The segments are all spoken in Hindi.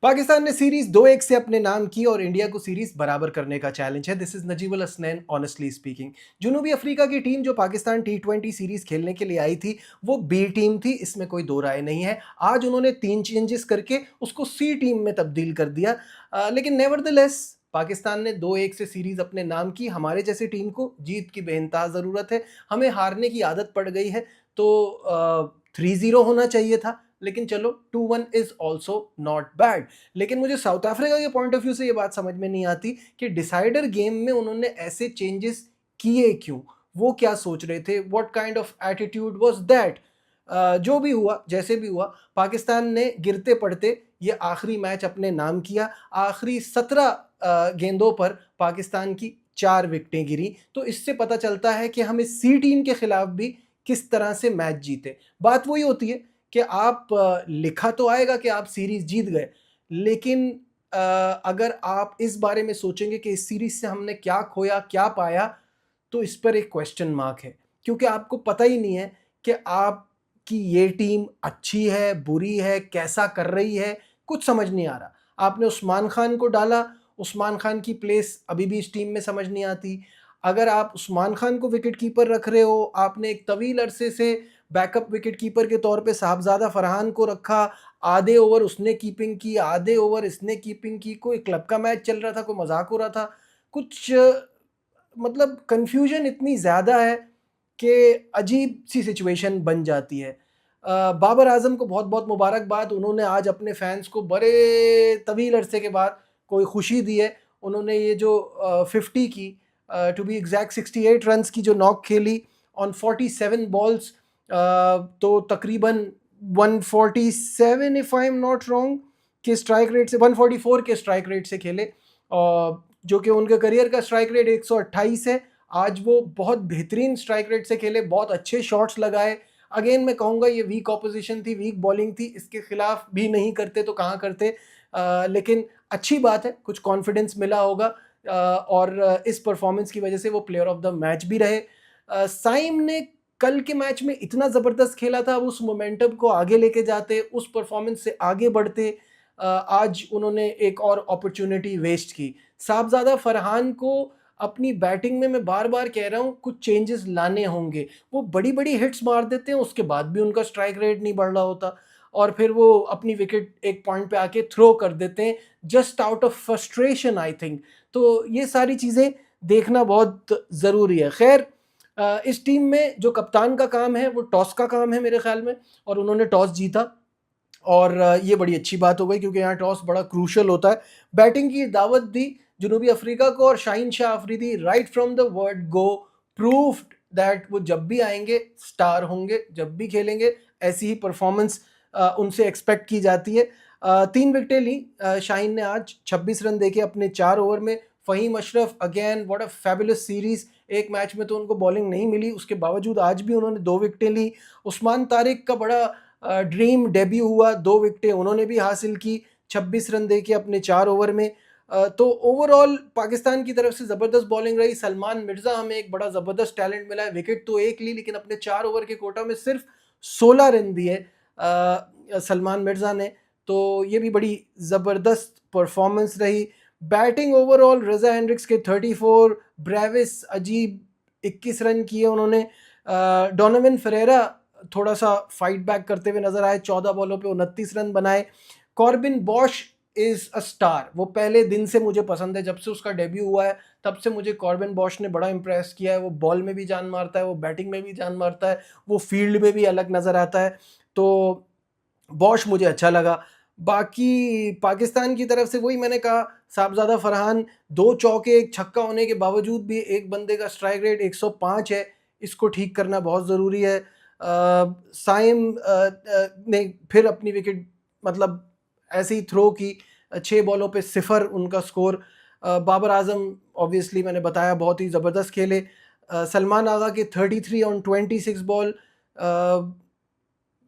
पाकिस्तान ने सीरीज 2-1 से अपने नाम की और इंडिया को सीरीज बराबर करने का चैलेंज है। This is Najib Al Hasnain honestly speaking. जनूबी अफ्रीका की टीम जो पाकिस्तान टी20 सीरीज खेलने के लिए आई थी वो बी टीम थी, इसमें कोई दो राय नहीं है। आज उन्होंने 3 चेंजेस करके उसको सी टीम में तब्दील कर दिया। लेकिन नेवरदलेस पाकिस्तान ने 2-1 से सीरीज अपने नाम की। हमारे जैसी टीम को जीत की बेइंतहा ज़रूरत है। हमें हारने की आदत पड़ गई है, तो 3-0 होना चाहिए था, लेकिन चलो 2-1 इज ऑल्सो नॉट बैड। लेकिन मुझे साउथ अफ्रीका के पॉइंट ऑफ व्यू से ये बात समझ में नहीं आती कि डिसाइडर गेम में उन्होंने ऐसे चेंजेस किए क्यों। वो क्या सोच रहे थे? What kind of attitude was that? जो भी हुआ, जैसे भी हुआ, पाकिस्तान ने गिरते पड़ते ये आखिरी मैच अपने नाम किया। आखिरी 17 गेंदों पर पाकिस्तान की 4 विकेटें गिरी। तो इससे पता चलता है कि हम इस सी टीम के खिलाफ भी किस तरह से मैच जीते। बात वही होती है कि आप लिखा तो आएगा कि आप सीरीज जीत गए, लेकिन अगर आप इस बारे में सोचेंगे कि इस सीरीज से हमने क्या खोया क्या पाया, तो इस पर एक क्वेश्चन मार्क है। क्योंकि आपको पता ही नहीं है कि आपकी ये टीम अच्छी है, बुरी है, कैसा कर रही है, कुछ समझ नहीं आ रहा। आपने उस्मान खान को डाला, उस्मान खान की प्लेस अभी भी इस टीम में समझ नहीं आती। अगर आप उस्मान खान को विकेट कीपर रख रहे हो, आपने एक तवील अरसे से बैकअप विकेट कीपर के तौर पे साहबजादा फरहान को रखा, आधे ओवर उसने कीपिंग की, आधे ओवर इसने कीपिंग की, कोई क्लब का मैच चल रहा था, कोई मजाक हो रहा था, कुछ मतलब कंफ्यूजन इतनी ज़्यादा है कि अजीब सी सिचुएशन बन जाती है। बाबर आजम को बहुत बहुत मुबारकबाद, उन्होंने आज अपने फैंस को बड़े तवील अरसे के बाद कोई खुशी दी है। उन्होंने ये जो 50 की, टू बी एग्जैक्ट 68 रन्स की जो नॉक खेली ऑन 47 बॉल्स, तो तकरीबन 147 if I am not wrong के स्ट्राइक रेट से, 144 के स्ट्राइक रेट से खेले, जो कि उनके करियर का स्ट्राइक रेट 128 है। आज वो बहुत बेहतरीन स्ट्राइक रेट से खेले, बहुत अच्छे शॉट्स लगाए। अगेन मैं कहूँगा ये वीक ऑपोजिशन थी, वीक बॉलिंग थी, इसके खिलाफ भी नहीं करते तो कहाँ करते। लेकिन अच्छी बात है, कुछ कॉन्फिडेंस मिला होगा, और इस परफॉर्मेंस की वजह से वो प्लेयर ऑफ द मैच भी रहे। साइम ने कल के मैच में इतना ज़बरदस्त खेला था, उस मोमेंटम को आगे लेके जाते, उस परफॉर्मेंस से आगे बढ़ते। आज उन्होंने एक और अपॉर्चुनिटी वेस्ट की। साहबजादा फरहान को अपनी बैटिंग में मैं बार बार कह रहा हूँ कुछ चेंजेस लाने होंगे। वो बड़ी बड़ी हिट्स मार देते हैं, उसके बाद भी उनका स्ट्राइक रेट नहीं बढ़ रहा होता, और फिर वो अपनी विकेट एक पॉइंट पे आके थ्रो कर देते हैं just out of frustration I think. तो ये सारी चीज़ें देखना बहुत ज़रूरी है। खैर, इस टीम में जो कप्तान का काम है वो टॉस का काम है मेरे ख्याल में, और उन्होंने टॉस जीता, और ये बड़ी अच्छी बात हो गई क्योंकि यहाँ टॉस बड़ा क्रूशल होता है। बैटिंग की दावत दी जनूबी अफ्रीका को, और Shaheen Shah Afridi right from the word go proved that वो जब भी आएंगे स्टार होंगे, जब भी खेलेंगे ऐसी ही परफॉर्मेंस उनसे एक्सपेक्ट की जाती है। 3 विकेटें ली शाहीन ने आज, 26 रन देके अपने 4 ओवर में। Faheem Ashraf again what a fabulous series. एक मैच में तो उनको बॉलिंग नहीं मिली, उसके बावजूद आज भी उन्होंने 2 विकेटें ली। उस्मान तारिक का बड़ा ड्रीम डेब्यू हुआ, 2 विकेटें उन्होंने भी हासिल की 26 रन देके अपने 4 ओवर में। तो ओवरऑल पाकिस्तान की तरफ से ज़बरदस्त बॉलिंग रही। सलमान मिर्ज़ा, हमें एक बड़ा ज़बरदस्त टैलेंट मिला है। विकेट तो एक ली, लेकिन अपने 4 ओवर के कोटा में सिर्फ 16 रन दिए सलमान मिर्ज़ा ने। तो ये भी बड़ी ज़बरदस्त परफॉर्मेंस रही। बैटिंग ओवरऑल रज़ा हेंड्रिक्स के 34, ब्रेविस अजीब 21 रन किए उन्होंने। डोनोवन फेरेरा थोड़ा सा फाइट बैक करते हुए नजर आए, 14 बॉलों पे 29 रन बनाए। Corbin Bosch is a star, वो पहले दिन से मुझे पसंद है, जब से उसका डेब्यू हुआ है तब से मुझे कॉर्बिन बॉश ने बड़ा इंप्रेस किया है। वो बॉल में भी जान मारता है, वो बैटिंग में भी जान मारता है, वो फील्ड में भी अलग नज़र आता है। तो बॉश मुझे अच्छा लगा। बाकी पाकिस्तान की तरफ से वही मैंने कहा, साहबजादा फरहान 2 चौके 1 छक्का होने के बावजूद भी एक बंदे का स्ट्राइक रेट 105 है, इसको ठीक करना बहुत ज़रूरी है। साइम ने फिर अपनी विकेट मतलब ऐसे ही थ्रो की, 6 बॉलों पे 0 उनका स्कोर। बाबर आजम ऑब्वियसली मैंने बताया बहुत ही ज़बरदस्त खेले। सलमान आगा के 33 ऑन 26 बॉल।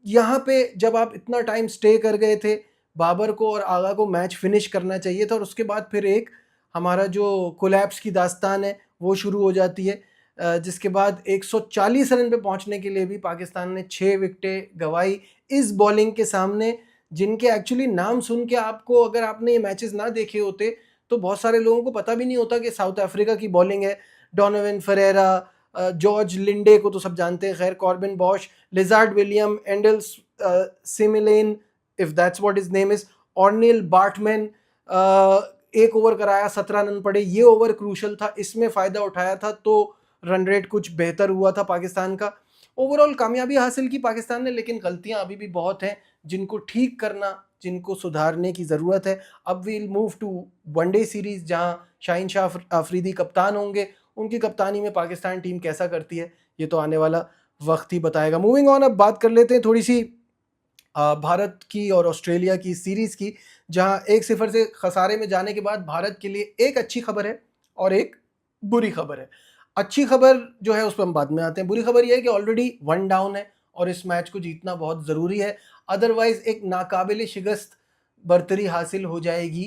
यहाँ पे जब आप इतना टाइम स्टे कर गए थे, बाबर को और आगा को मैच फिनिश करना चाहिए था, और उसके बाद फिर एक हमारा जो कोलैप्स की दास्तान है वो शुरू हो जाती है, जिसके बाद 140 रन पे पहुंचने के लिए भी पाकिस्तान ने 6 विकेटें गंवाई। इस बॉलिंग के सामने जिनके एक्चुअली नाम सुन के आपको, अगर आपने ये मैचेस ना देखे होते तो बहुत सारे लोगों को पता भी नहीं होता कि साउथ अफ्रीका की बॉलिंग है। डोनोवन फरेरा, जॉर्ज लिंडे को तो सब जानते हैं, खैर Corbin Bosch, Lizaad William, Andile Simelane, if that's what his name is, Ottneil Baartman, एक ओवर कराया, 17 रन पड़े, ये ओवर क्रूशल था, इसमें फ़ायदा उठाया था तो रन रेट कुछ बेहतर हुआ था पाकिस्तान का। ओवरऑल कामयाबी हासिल की पाकिस्तान ने, लेकिन गलतियां अभी भी बहुत हैं जिनको ठीक करना, जिनको सुधारने की ज़रूरत है। अब we'll move to one day series, जहां शाहीन शाह आफरीदी कप्तान होंगे। उनकी कप्तानी में पाकिस्तान टीम कैसा करती है ये तो आने वाला वक्त ही बताएगा। मूविंग ऑन, अब बात कर लेते हैं थोड़ी सी भारत की और ऑस्ट्रेलिया की सीरीज़ की, जहां 1-0 से खसारे में जाने के बाद भारत के लिए एक अच्छी खबर है और एक बुरी खबर है। अच्छी खबर जो है उस पर हम बाद में आते हैं। बुरी खबर यह है कि ऑलरेडी 1 डाउन है और इस मैच को जीतना बहुत ज़रूरी है, अदरवाइज एक नाकाबिल शिकस्त बर्तरी हासिल हो जाएगी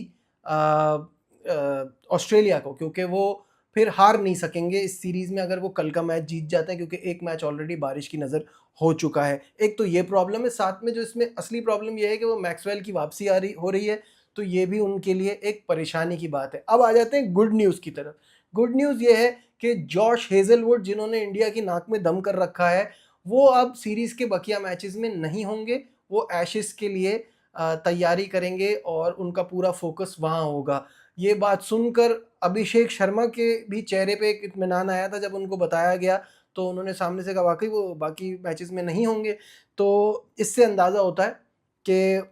ऑस्ट्रेलिया को, क्योंकि वो फिर हार नहीं सकेंगे इस सीरीज़ में अगर वो कल का मैच जीत जाते हैं, क्योंकि एक मैच ऑलरेडी बारिश की नज़र हो चुका है। एक तो ये प्रॉब्लम है, साथ में जो इसमें असली प्रॉब्लम ये है कि वो मैक्सवेल की वापसी हो रही है, तो ये भी उनके लिए एक परेशानी की बात है। अब आ जाते हैं गुड न्यूज़ की तरफ। गुड न्यूज़ ये है कि जॉश हेजलवुड, जिन्होंने इंडिया की नाक में दम कर रखा है, वो अब सीरीज़ के बकिया मैचेस में नहीं होंगे। वो एशेस के लिए तैयारी करेंगे और उनका पूरा फोकस वहाँ होगा। ये बात सुनकर अभिषेक शर्मा के भी चेहरे पे एक इत्मीनान आया था जब उनको बताया गया, तो उन्होंने सामने से कहा वाकई वो बाकी मैचेस में नहीं होंगे। तो इससे अंदाज़ा होता है कि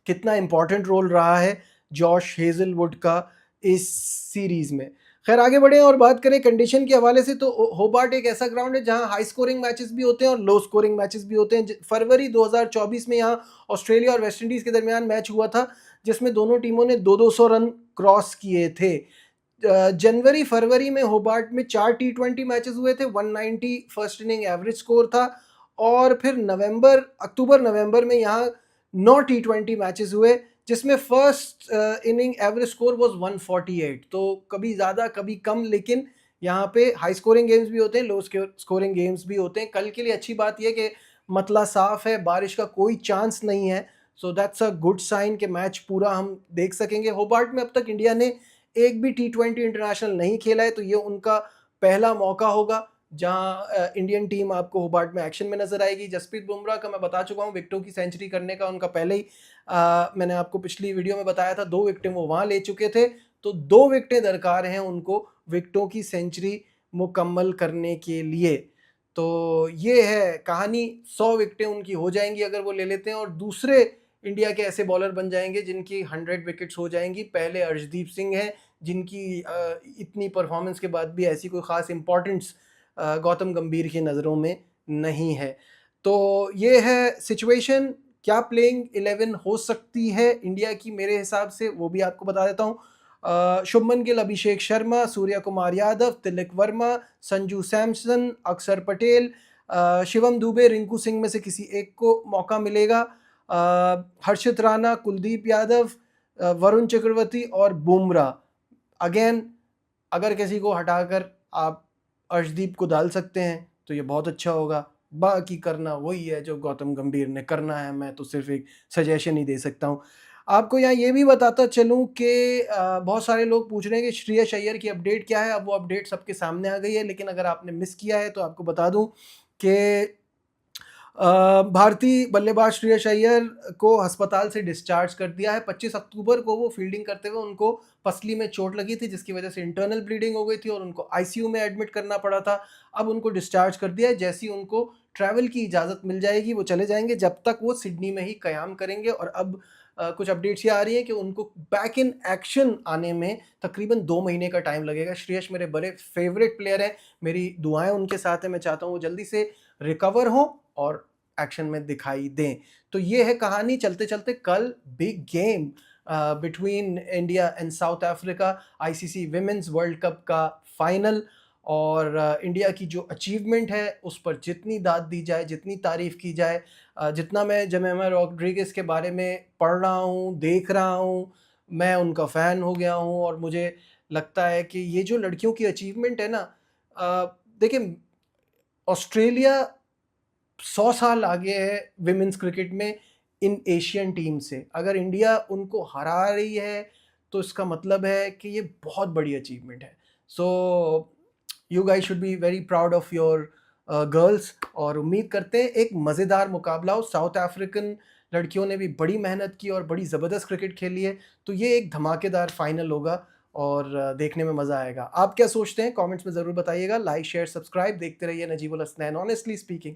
कितना इम्पोर्टेंट रोल रहा है जॉश हेजलवुड का इस सीरीज़ में। खैर आगे बढ़ें और बात करें कंडीशन के हवाले से, तो होबार्ट एक ऐसा ग्राउंड है जहां हाई स्कोरिंग मैचेस भी होते हैं और लो स्कोरिंग मैचेस भी होते हैं। फरवरी 2024 में यहां ऑस्ट्रेलिया और वेस्ट इंडीज़ के दरमियान मैच हुआ था, जिसमें दोनों टीमों ने 200 रन क्रॉस किए थे। जनवरी फरवरी में होबार्ट में 4 T20 मैचेस हुए थे, 190 फर्स्ट इनिंग एवरेज स्कोर था। और फिर अक्टूबर नवंबर में यहाँ 9 T20 मैचेस हुए, जिसमें first inning average score was 148। तो कभी ज़्यादा कभी कम, लेकिन यहाँ पे हाई स्कोरिंग गेम्स भी होते हैं, लो स्कोरिंग गेम्स भी होते हैं। कल के लिए अच्छी बात यह कि मतला साफ है, बारिश का कोई चांस नहीं है, so that's a good sign कि मैच पूरा हम देख सकेंगे। होबार्ट में अब तक इंडिया ने एक भी T20 इंटरनेशनल नहीं खेला है, तो ये उनका पहला मौका होगा जहां इंडियन टीम आपको होबार्ट में एक्शन में नजर आएगी। जसप्रीत बुमराह का मैं बता चुका हूं विकेटों की सेंचुरी करने का उनका पहले ही मैंने आपको पिछली वीडियो में बताया था, 2 विकेटें वो वहां ले चुके थे, तो 2 विकेटें दरकार हैं उनको विकेटों की सेंचुरी मुकम्मल करने के लिए। तो ये है कहानी, 100 विकेटें उनकी हो जाएंगी अगर वो ले लेते हैं, और दूसरे इंडिया के ऐसे बॉलर बन जाएंगे जिनकी 100 विकेट्स हो जाएंगी। पहले अर्शदीप सिंह हैं, जिनकी इतनी परफॉर्मेंस के बाद भी ऐसी कोई ख़ास इंपॉर्टेंस गौतम गंभीर की नज़रों में नहीं है। तो ये है सिचुएशन। क्या प्लेइंग 11 हो सकती है इंडिया की मेरे हिसाब से, वो भी आपको बता देता हूँ। शुभमन गिल, अभिषेक शर्मा, सूर्य कुमार यादव, तिलक वर्मा, संजू सैमसन, अक्षर पटेल, शिवम दुबे, रिंकू सिंह में से किसी एक को मौका मिलेगा, हर्षित राणा, कुलदीप यादव, वरुण चक्रवर्ती और बुमराह। अगेन अगर किसी को हटाकर आप अर्शदीप को डाल सकते हैं तो ये बहुत अच्छा होगा, बाकी करना वही है जो गौतम गंभीर ने करना है, मैं तो सिर्फ एक सजेशन ही दे सकता हूँ। आपको यहाँ ये भी बताता चलूँ कि बहुत सारे लोग पूछ रहे हैं कि श्रेयस अय्यर की अपडेट क्या है। अब वो अपडेट सबके सामने आ गई है, लेकिन अगर आपने मिस किया है तो आपको बता दूँ कि भारतीय बल्लेबाज श्रेयस अय्यर को अस्पताल से डिस्चार्ज कर दिया है। 25 अक्टूबर को वो फील्डिंग करते हुए उनको पसली में चोट लगी थी, जिसकी वजह से इंटरनल ब्लीडिंग हो गई थी और उनको आईसीयू में एडमिट करना पड़ा था। अब उनको डिस्चार्ज कर दिया है, जैसे ही उनको ट्रैवल की इजाज़त मिल जाएगी वो चले जाएंगे, जब तक वो सिडनी में ही क़याम करेंगे। और अब कुछ अपडेट्स ये आ रही हैं कि उनको बैक इन एक्शन आने में तकरीबन 2 महीने का टाइम लगेगा। श्रेयस मेरे बड़े फेवरेट प्लेयर हैं, मेरी दुआएं उनके साथ हैं, मैं चाहता हूँ वो जल्दी से रिकवर हों और एक्शन में दिखाई दें। तो ये है कहानी। चलते चलते कल big game between India and south Africa, ICC women's world cup का फाइनल। और इंडिया की जो अचीवमेंट है उस पर जितनी दाद दी जाए, जितनी तारीफ़ की जाए, जितना मैं जमेमा रोड्रिगेज के बारे में पढ़ रहा हूँ, देख रहा हूँ, मैं उनका फ़ैन हो गया हूँ। और मुझे लगता है कि ये जो लड़कियों की अचीवमेंट है ना, देखिए ऑस्ट्रेलिया 100 साल आगे है विमेंस क्रिकेट में, इन एशियन टीम से। अगर इंडिया उनको हरा रही है तो इसका मतलब है कि ये बहुत बड़ी अचीवमेंट है। So you guys should be very proud of your girls, और उम्मीद करते हैं एक मज़ेदार मुकाबला हो। साउथ अफ्रीकन लड़कियों ने भी बड़ी मेहनत की और बड़ी ज़बरदस्त क्रिकेट खेली है, तो ये एक धमाकेदार फाइनल होगा और देखने में मज़ा आएगा। आप क्या सोचते हैं कमेंट्स में ज़रूर बताइएगा। लाइक शेयर सब्सक्राइब देखते रहिए नजीबुल हसनैन ऑनेस्टली स्पीकिंग।